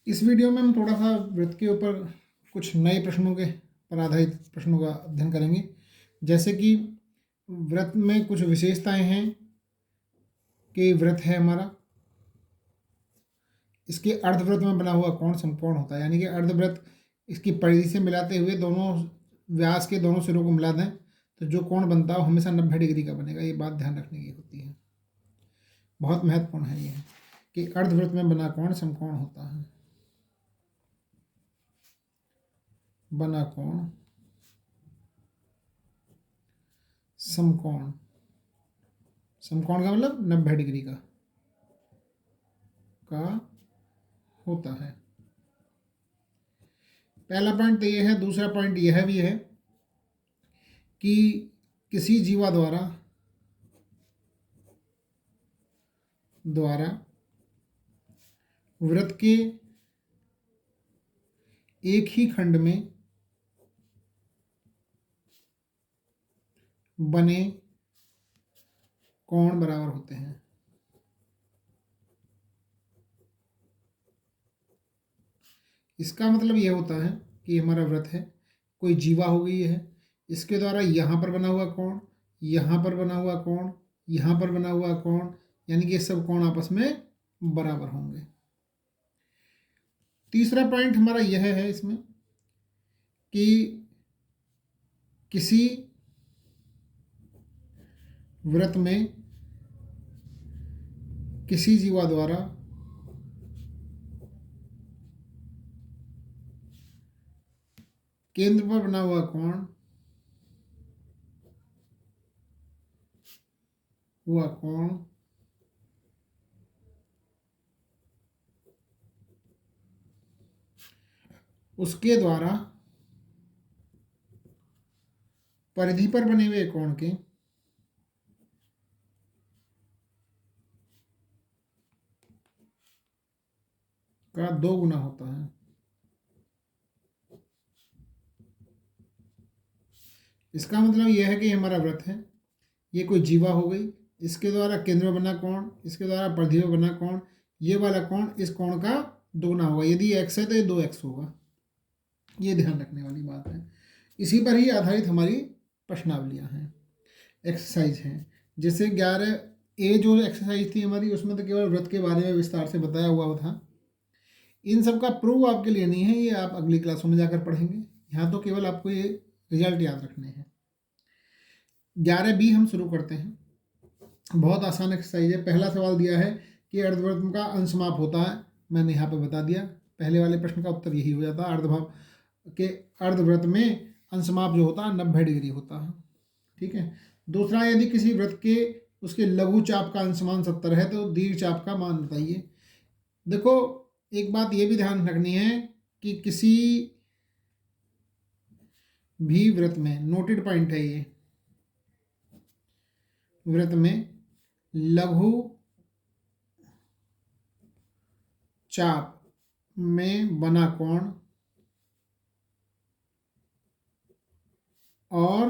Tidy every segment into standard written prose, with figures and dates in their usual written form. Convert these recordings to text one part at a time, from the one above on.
इस वीडियो में हम थोड़ा सा व्रत के ऊपर कुछ नए प्रश्नों के पर आधारित प्रश्नों का अध्ययन करेंगे। जैसे कि व्रत में कुछ विशेषताएं हैं कि व्रत है हमारा, इसके अर्धव्रत में बना हुआ कोण समकोण होता है, यानी कि अर्धव्रत इसकी परिधि से मिलाते हुए दोनों व्यास के दोनों सिरों को मिला दें तो जो कोण बनता है वो हमेशा 90 डिग्री का बनेगा। ये बात ध्यान रखने की होती है, बहुत महत्वपूर्ण है ये कि अर्धव्रत में बना कोण समकोण होता है। बना कोण समकोण, समकोण का मतलब 90 डिग्री का होता है। पहला पॉइंट तो यह है। दूसरा पॉइंट यह भी है कि किसी जीवा द्वारा व्रत के एक ही खंड में बने कोण बराबर होते हैं। इसका मतलब यह होता है कि हमारा व्रत है, कोई जीवा हो गई है, इसके द्वारा यहाँ पर बना हुआ कोण, यहाँ पर बना हुआ कोण, यहाँ पर बना हुआ कोण, यानी कि ये सब कोण आपस में बराबर होंगे। तीसरा पॉइंट हमारा यह है इसमें कि किसी व्रत में किसी जीवा द्वारा केंद्र पर बना हुआ कोण उसके द्वारा परिधि पर बने हुए कोण के का 2 गुना होता है। इसका मतलब यह है कि हमारा व्रत है, ये कोई जीवा हो गई, इसके द्वारा केंद्र में बना कोण, इसके द्वारा परिधि में बना कोण, ये वाला कोण इस कोण का 2 गुना होगा। यदि x है तो ये 2x होगा। ये ध्यान रखने वाली बात है। इसी पर ही आधारित हमारी प्रश्नावलियाँ हैं, एक्सरसाइज हैं। जैसे 11A जो एक्सरसाइज थी हमारी, उसमें तो केवल व्रत के बारे में विस्तार से बताया हुआ था। इन सब का प्रूव आपके लिए नहीं है, ये आप अगली क्लासों में जाकर पढ़ेंगे। यहाँ तो केवल आपको ये रिजल्ट याद रखने हैं। 11B हम शुरू करते हैं। बहुत आसान एक्सरसाइज है। पहला सवाल दिया है कि अर्धव्रत का अंशमाप होता है, मैंने यहाँ पे बता दिया। पहले वाले प्रश्न का उत्तर यही हो जाता है, अर्धभाव के अर्धव्रत में अंशमाप जो होता है 90 डिग्री होता है। ठीक है। दूसरा, यदि किसी व्रत के उसके लघु चाप का अंशमान 70 है तो दीर्घ चाप का मान बताइए। देखो, एक बात ये भी ध्यान रखनी है कि किसी भी व्रत में, नोटेड पॉइंट है ये, व्रत में लघु चाप में बना कोण और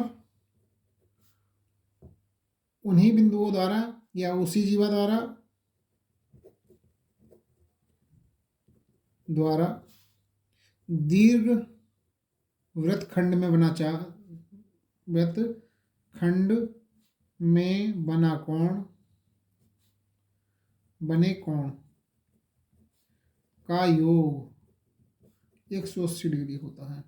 उन्हीं बिंदुओं द्वारा या उसी जीवा द्वारा दीर्घ व्रत खंड में बना व्रत खंड में बना बने कोण का योग 180 डिग्री होता है।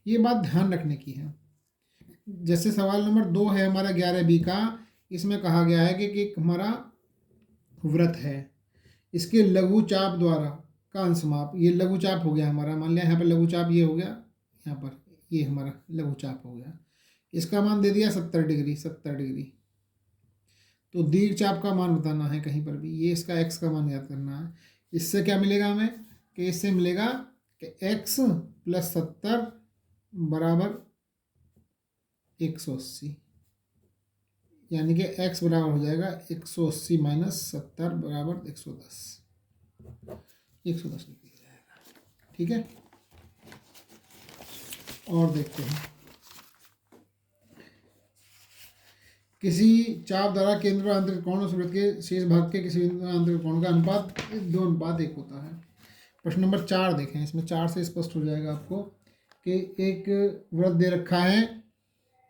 ये बात ध्यान रखने की है। जैसे सवाल नंबर 2 है हमारा 11B का, इसमें कहा गया है कि हमारा व्रत है, इसके लघु चाप द्वारा का अंशमाप, ये लघु चाप हो गया हमारा, मान लिया यहाँ पर लघु चाप ये हो गया, यहाँ पर ये हमारा लघु चाप हो गया, इसका मान दे दिया 70 डिग्री। 70 डिग्री तो दीर्घ चाप का मान बताना है कहीं पर भी, ये इसका x का मान याद करना है। इससे क्या मिलेगा हमें कि इससे मिलेगा कि x + 70 बराबर 180, यानी कि x बराबर हो जाएगा 180 - 70 बराबर 110। 110 डिग्री जाएगा। ठीक है। और देखते हैं किसी चाप द्वारा केंद्र और आंतरिक कोण उस वृत्त के शेष भाग के किसी बिंदु आंतरिक कोण का अनुपात 2:1 होता है। प्रश्न नंबर 4 देखें, इसमें 4 से स्पष्ट हो जाएगा आपको कि एक वृत्त दे रखा है,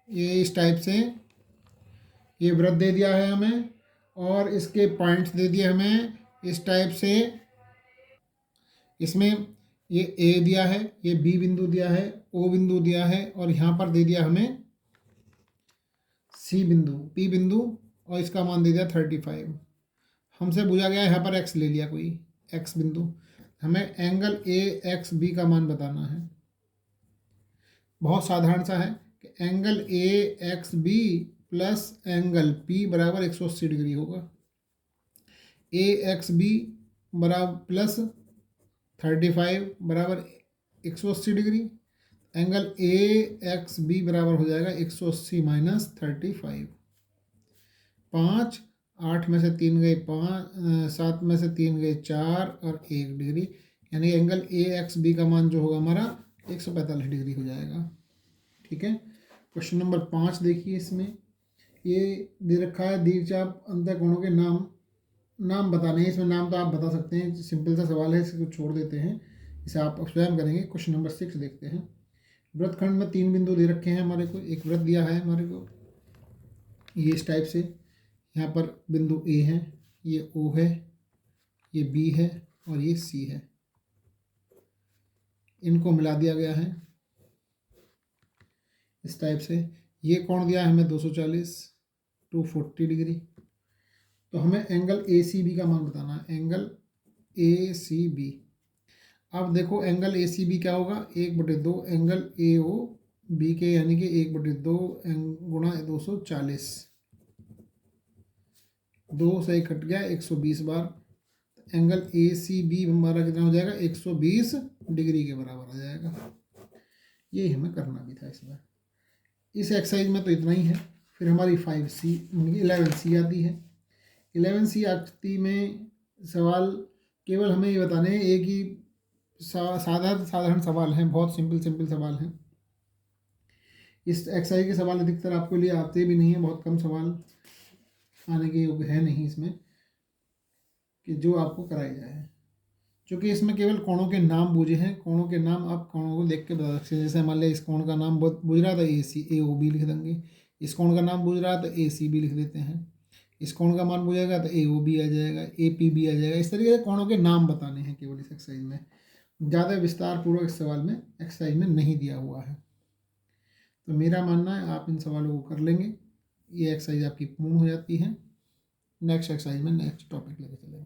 ये इस टाइप से ये वृत्त दे दिया है हमें और इसके पॉइंट्स दे दिए हमें इस टाइप से। इसमें ये ए दिया है, ये बी बिंदु दिया है, ओ बिंदु दिया है और यहाँ पर दे दिया हमें सी बिंदु, पी बिंदु और इसका मान दे दिया 35। हमसे पूछा गया यहाँ पर एक्स ले लिया कोई एक्स बिंदु, हमें एंगल ए एक्स बी का मान बताना है। बहुत साधारण सा है कि angle A X B plus angle P बराबर 180 डिग्री होगा। ए एक्स बी बराबर प्लस 35 बराबर 180 degree, angle A X B बराबर हो जाएगा 180 माइनस 35। 5, 8 में से 3 गए 5, 7 में से 3 गए 4 और 1 डिग्री, यानी एंगल ए एक्स बी का मान जो होगा हमारा 145 डिग्री हो जाएगा। ठीक है। क्वेश्चन नंबर 5 देखिए, इसमें ये दे रखा है दीर्घचाप अंतःकोणों के नाम बताने हैं। इसमें नाम तो आप बता सकते हैं, सिंपल सा सवाल है, इसको छोड़ देते हैं, इसे आप स्वयं करेंगे। क्वेश्चन नंबर 6 देखते हैं। वृत्तखंड में 3 बिंदु दे रखे हैं हमारे को, एक वृत्त दिया है हमारे को ये इस टाइप से। यहाँ पर बिंदु ए है, ये ओ है, ये बी है और ये सी है, इनको मिला दिया गया है इस टाइप से। ये कोण दिया है हमें 240 240 डिग्री। तो हमें एंगल ए सी बी का मान बताना है, एंगल ए सी बी। अब देखो एंगल ए सी बी क्या होगा, 1/2 एंगल ए ओ बी के, यानी कि 1/2 गुणा 240, 2 से कट गया 120 बार। एंगल ए सी बी हमारा कितना हो जाएगा, 120 डिग्री के बराबर आ जाएगा। यही हमें करना भी था इसमें। इस एक्सरसाइज में तो इतना ही है। फिर हमारी 5C 11C आती है। 11C आती में सवाल केवल हमें ये बताने हैं, एक ही साधारण सवाल हैं, बहुत सिंपल सवाल हैं। इस एक्सरसाइज के सवाल अधिकतर आपके लिए आते भी नहीं हैं, बहुत कम सवाल आने के योग्य है नहीं इसमें कि जो आपको कराया जाए, क्योंकि इसमें केवल कोणों के नाम बूझे हैं। कोणों के नाम आप कोणों को देख के बता सकते हैं। जैसे मान लिया इस कोण का नाम बूझ रहा था ए ओ बी लिख देंगे, इस कोण का नाम बूझ रहा था ए सी बी लिख देते हैं, इस कोण का मान बूझेगा तो ए ओ बी आ जाएगा, ए पी बी आ जाएगा। इस तरीके से कोणों के नाम बताने हैं केवल इस एक्सरसाइज में, ज़्यादा विस्तार पूर्वक इस सवाल में एक्सरसाइज में नहीं दिया हुआ है। तो मेरा मानना है आप इन सवालों को कर लेंगे, ये एक्सरसाइज आपकी पूर्ण हो जाती है। नेक्स्ट एक्सरसाइज में नेक्स्ट टॉपिक लेकर चलेंगे।